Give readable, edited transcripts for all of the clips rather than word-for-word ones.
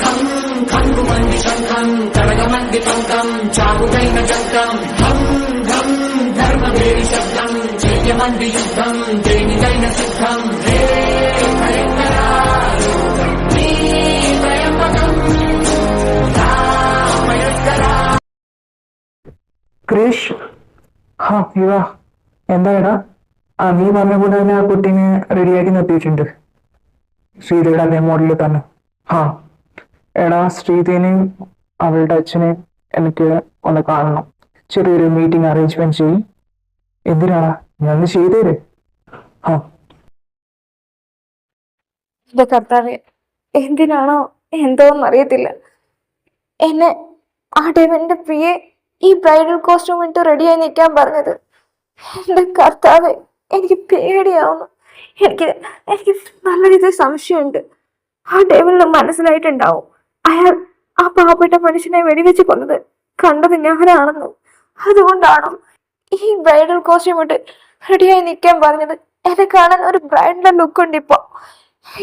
ഖം ഖംഗുമന്തി ശംഖം കടകമന്തി പങ്കം ചാകുകൈന ചക്രം ഖം ഖം ധർമ്മവേരി ശബ്ദം ജയമന്തി യുദ്ധം ജയിനികൈന സിദ്ധം ഹേ ഭയങ്കര നീ ത്രയംബകം രാമയസ്കര. ക്രിഷ്, ഇവ എന്താ എടാ? നീ പറഞ്ഞ പോലെ തന്നെ ആ കുട്ടീനെ റെഡിയാക്കി നിർത്തിയിട്ടുണ്ട്, ശ്രീതയുടെ അതേ മോഡലിൽ തന്നെ. എടാ, ശ്രീതേനെയും അവളുടെ അച്ഛനെയും എനിക്ക് ഒന്ന് കാണണം. ചെറിയൊരു മീറ്റിംഗ് അറേഞ്ച്മെന്റ് ചെയ്യും. എന്തിനാടാ? ഞാൻ ചെയ്തേര്. എന്റെ കർത്താവേ, എന്തിനാണോ എന്തോന്നറിയത്തില്ല എന്നെ ആ ടൈമിന്റെ പ്രിയെ ഈ ബ്രൈഡൽ കോസ്റ്റ്യൂം ഇട്ട് റെഡിയായി നിൽക്കാൻ പറഞ്ഞത്. എന്റെ കർത്താവേ, എനിക്ക് പേടിയാവുന്നു. എനിക്ക് നല്ല രീതിയിൽ സംശയമുണ്ട്. ആ ടൈമിൽ മനസ്സിലായിട്ടുണ്ടാവും അയാൾ ആ പാവപ്പെട്ട മനുഷ്യനെ വെടിവെച്ച് കൊന്നത് കണ്ടത് ഞാനാണെന്ന്. അതുകൊണ്ടാണോ ഈ ബ്രൈഡൽ കോസ്റ്റ്യൂം ഇട്ട് റെഡിയായി നിൽക്കാൻ പറഞ്ഞത്? എന്നെ കാണാൻ ഒരു ബ്രൈഡിന്റെ ലുക്ക് ഉണ്ട് ഇപ്പൊ.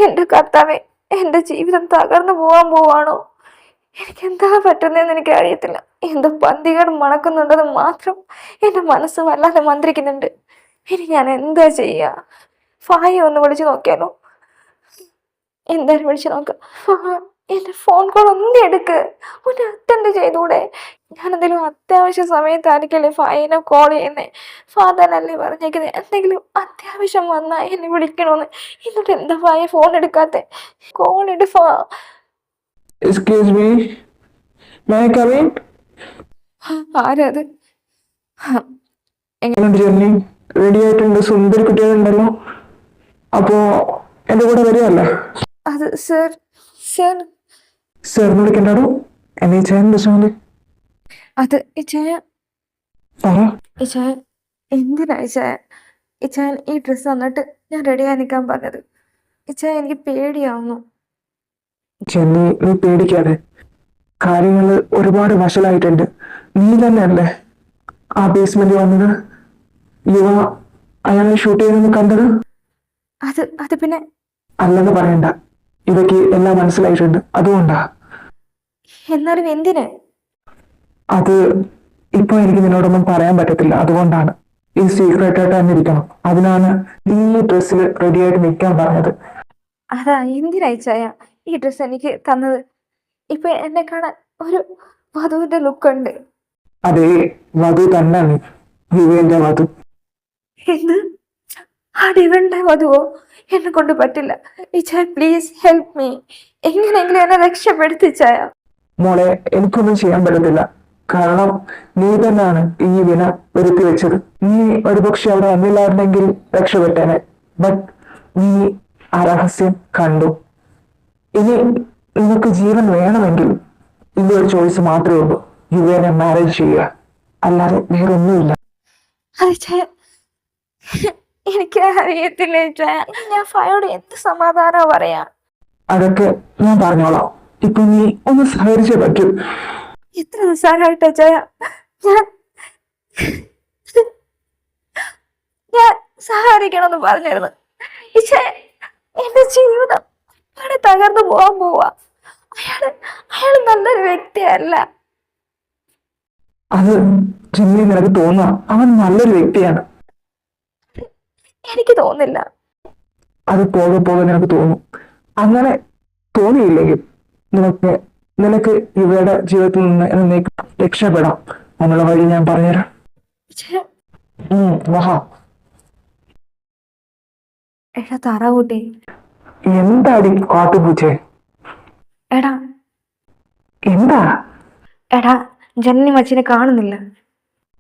എന്റെ കർത്താവേ, എന്റെ ജീവിതം തകർന്നു പോവാണോ? എനിക്കെന്താ പറ്റുന്നതെന്ന് എനിക്ക് അറിയത്തില്ല. എന്തോ പന്തികേട് മണക്കുന്നുണ്ടെന്ന് മാത്രം എന്റെ മനസ്സ് വല്ലാതെ മന്ത്രിക്കുന്നുണ്ട്. ഇനി ഞാൻ എന്താ ചെയ്യാ? ഫായ ഒന്ന് വിളിച്ചു നോക്കിയാലോ? എന്തായാലും വിളിച്ചു നോക്കാം. എന്റെ ഫോൺ കോൾ ഒന്നും എടുക്ക്, ഒന്ന് അറ്റൻഡ് ചെയ്തൂടെ? ഞാൻ എന്തെങ്കിലും അത്യാവശ്യ സമയത്തായിരിക്കല്ലേ ഫായനെ കോൾ ചെയ്യുന്നേ. ഫാദറിനല്ലേ പറഞ്ഞേക്കുന്നത് എന്തെങ്കിലും അത്യാവശ്യം വന്നാ എന്നെ വിളിക്കണോന്ന്. എന്നിട്ട് എന്താ ഫായ ഫോൺ എടുക്കാത്തെ? കോൾ എടു ഫാ. Excuse me, may I come in? ആരത്? ജെന്നി റെഡി ആയിട്ടുണ്ട്, സുന്ദരി കുട്ടികളുണ്ടല്ലോ. അപ്പോ എന്റെ കൂടെ വരികയല്ലേ? അത് സർ സർ സാറിന് വിളിക്കണ്ടാടോ. എന്നെ ചെയ്യാൻ വിളിച്ചാൽ അത് ഇച്ചായ എന്തിനാ ഇച്ചായ ഈ ഡ്രസ്സ് തന്നിട്ട് ഞാൻ റെഡിയായി നിൽക്കാൻ പറഞ്ഞത്? ഇച്ചായ എനിക്ക് പേടിയാവുന്നു. ജെന്നി, നീ പേടിക്കാതെ. കാര്യങ്ങൾ ഒരുപാട് വഷളായിട്ടുണ്ട്. നീ തന്നെയല്ലേ ആ ബേസ്മെന്റ് വന്നത്? യുവ അയാളെ ഷൂട്ട് ചെയ്യുന്നത് കണ്ടത്? അത് പിന്നെ അല്ലെന്ന് പറയണ്ട, ഇവയ്ക്ക് എല്ലാം മനസ്സിലായിട്ടുണ്ട്. അതുകൊണ്ടാ. എന്നാലും എന്തിന്? അത് ഇപ്പൊ എനിക്ക് നിന്നോടൊന്നും പറയാൻ പറ്റത്തില്ല. അതുകൊണ്ടാണ് ഈ സീക്രട്ട് ആയിട്ട് തന്നെ ഇരിക്കണം. അതിനാണ് ഈ ഡ്രസ്സിൽ റെഡി ആയിട്ട് നിൽക്കാൻ പറഞ്ഞത്. അതാ എന്തിനാ ഇച്ചായ ഈ ഡ്രസ്സ് എനിക്ക് തന്നത്? ഇപ്പൊ എന്നെ കാണാൻ ഒരു വധുവിന്റെ ലുക്ക് ഉണ്ട്. അതേ വധു തന്നെയാണ്, വിവേന്റെ വധു. എന്ത്? ആ ഡിവന്റെ വധുവോ? എന്നെ കൊണ്ട് പറ്റില്ല ഇച്ചായ, പ്ലീസ് ഹെൽപ്പ് മീ. എങ്ങനെയെങ്കിലും എന്നെ രക്ഷപ്പെടുത്തിച്ചായ. മോളെ, എനിക്കൊന്നും ചെയ്യാൻ പറ്റത്തില്ല. കാരണം നീ തന്നെയാണ് ഈ വിന വരുത്തി വെച്ചത്. നീ ഒരുപക്ഷെ അവിടെ വന്നില്ലായിരുന്നെങ്കിൽ രക്ഷപ്പെട്ടേനെ. ബട്ട് നീ ആ രഹസ്യം കണ്ടു. ഇനി നിനക്ക് ജീവൻ വേണമെങ്കിൽ ഈ ഒരു ചോയ്സ് മാത്രമേ ഉള്ളൂ. യുവേനെ മാരേജ് ചെയ്യുക, അല്ലാതെ വേറൊന്നുമില്ല. എനിക്ക് അറിയത്തില്ല ഇച്ചായ, ഞാൻ ഫയോട് എന്ത് സമാധാനം പറയാ? അതൊക്കെ ഞാൻ പറഞ്ഞോളാം. ഇപ്പൊ നീ ഒന്ന് സഹകരിച്ചേ പറ്റൂ. എത്ര നിസ്സാരമായിട്ട് ഇച്ചായ ഞാൻ സഹകരിക്കണമെന്ന് പറഞ്ഞിരുന്നു. ഇച്ചായ, എന്റെ ജീവിതം അവിടെ തകർന്നു പോവാ. അയാള് നല്ലൊരു വ്യക്തിയല്ല. അത് ചെമ്മി നിനക്ക് തോന്നുക അവൻ നല്ലൊരു വ്യക്തിയാണ്. എനിക്ക് തോന്നില്ല. അത് പോകെ നിനക്ക് തോന്നും. അങ്ങനെ തോന്നിയില്ലെങ്കിൽ നിനക്ക് ഇവരുടെ ജീവിതത്തിൽ നിന്ന് എന്നേക്ക് രക്ഷപ്പെടാം. അതിനുള്ള വഴി ഞാൻ പറഞ്ഞുതരാം. മഹാ എടാ താറാവൂട്ടി, എന്താടി കാട്ടുപൂച്ചേ? എടാ എന്താ? എടാ ജനനി മച്ചിനെ കാണുന്നില്ല.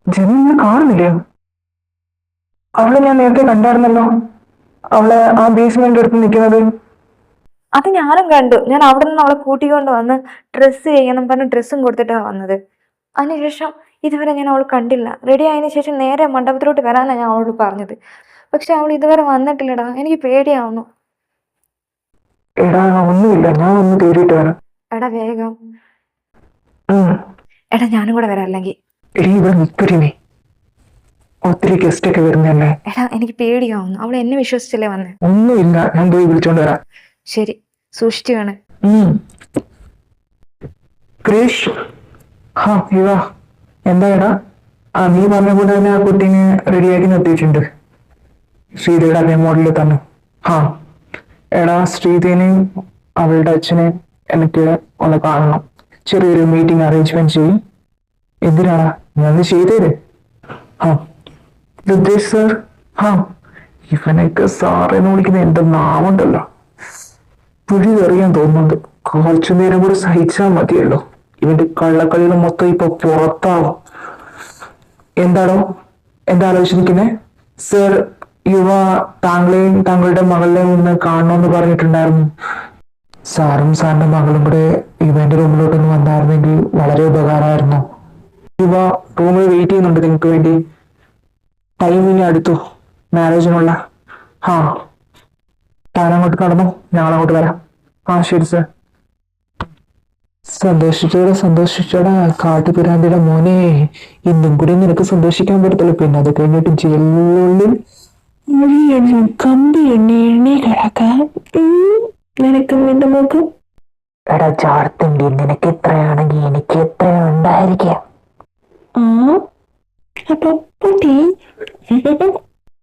ജനലിനെ കാണുന്നില്ലയോ? അവളെ ഞാൻ നേരത്തെ കണ്ടായിരുന്നല്ലോ. അവളെ ആ ബേസ്മെന്റ് അടുത്ത് നിൽക്കുന്നത്. അത് ഞാനും കണ്ടു. ഞാൻ അവിടെ നിന്ന് അവളെ കൂട്ടിക്കൊണ്ട് വന്ന് ഡ്രസ്സ് ചെയ്യണം പറഞ്ഞ് ഡ്രസ്സും കൊടുത്തിട്ടാണ് വന്നത്. അതിനുശേഷം ഇതുവരെ ഞാൻ അവൾ കണ്ടില്ല. റെഡി ആയതിനു ശേഷം നേരെ മണ്ഡപത്തിലോട്ട് വരാനാണ് ഞാൻ അവളോട് പറഞ്ഞത്. പക്ഷെ അവൾ ഇതുവരെ വന്നിട്ടില്ലടാ. എനിക്ക് പേടിയാവുന്നു. എടാ ഒന്നുമില്ല, ഞാൻ ഒന്ന് കയറിയിട്ട് വരാം. എടാ വേഗം. എടാ ഞാനും കൂടെ വരാം. അല്ലെങ്കിൽ ഇവിടെ നിൽക്കരുന്നേ, ഒത്തിരി ഗസ്റ്റ് ഒക്കെ വരുന്നല്ലേ. എടാ എനിക്ക് പേടിയാവുന്നു. അവൾ എന്നെ വിശ്വസിച്ചല്ലേ വന്നേ. ഒന്നുമില്ല, ഞാൻ പോയി വിളിച്ചോണ്ട് വരാം. ശരി, സൂക്ഷിച്ചു വേണേ. ക്രിഷ്, ആ ഇവ എന്താ എടാ? ആ നീ പറഞ്ഞ പോലെ തന്നെ ആ കുട്ടീനെ റെഡിയാക്കി നിർത്തിയിട്ടുണ്ട്. ശ്രീതയുടെ അതേ മോഡലിൽ തന്നെ. ആ എടാ, ശ്രീതേനെയും അവളുടെ അച്ഛനെയും എനിക്ക് ഒന്ന് കാണണം. ചെറിയൊരു മീറ്റിംഗ് അറേഞ്ച്മെന്റ് ചെയ്യും. എന്തിനാടാ? ഞാൻ ചെയ്തേര്. ആ രുദ്രേഷ് സർ. ആ ഇവനൊക്കെ സാറെന്ന് വിളിക്കുന്ന എന്റെ നാമുണ്ടല്ലോ, പുഴി എറിയാൻ തോന്നുന്നുണ്ട്. കുറച്ചു നേരം കൂടി സഹിച്ചാൽ മതിയല്ലോ. ഇവന്റെ കള്ളക്കളികൾ മൊത്തം ഇപ്പൊ പുറത്താവും. എന്താണോ എന്താ ആലോചിച്ചിരിക്കുന്നേ? സർ, യുവ താങ്കളെയും താങ്കളുടെ മകളെയും ഒന്ന് കാണണമെന്ന് പറഞ്ഞിട്ടുണ്ടായിരുന്നു. സാറും സാറിന്റെ മകളും കൂടെ ഇവന്റെ റൂമിലോട്ടൊന്ന് വന്നായിരുന്നെങ്കിൽ വളരെ ഉപകാരമായിരുന്നു. യുവ റൂമിൽ വെയിറ്റ് ചെയ്യുന്നുണ്ട് നിങ്ങൾക്ക് വേണ്ടി. ടൈം ഇനി അടുത്തു മാരേജിനുള്ള. ആ താൻ അങ്ങോട്ട് കടന്നു, ഞങ്ങൾ അങ്ങോട്ട് വരാം. ആ ശരി സർ. സന്തോഷിച്ചോടാ കാട്ടുപിരാന്തിയുടെ മോനെ. ഇന്നും കൂടി നിനക്ക് സന്തോഷിക്കാൻ പറ്റത്തില്ല. പിന്നെ അത് കഴിഞ്ഞിട്ട് ജയിലിനുള്ളിൽ കമ്പി എണ്ണി കിടക്കാൻ നിനക്കും നിന്റെ മോക്ക്. എടാ ചാർത്തുണ്ടി, നിനക്ക് എത്രയാണെങ്കിൽ എനിക്ക് എത്ര ഉണ്ടായിരിക്കാം.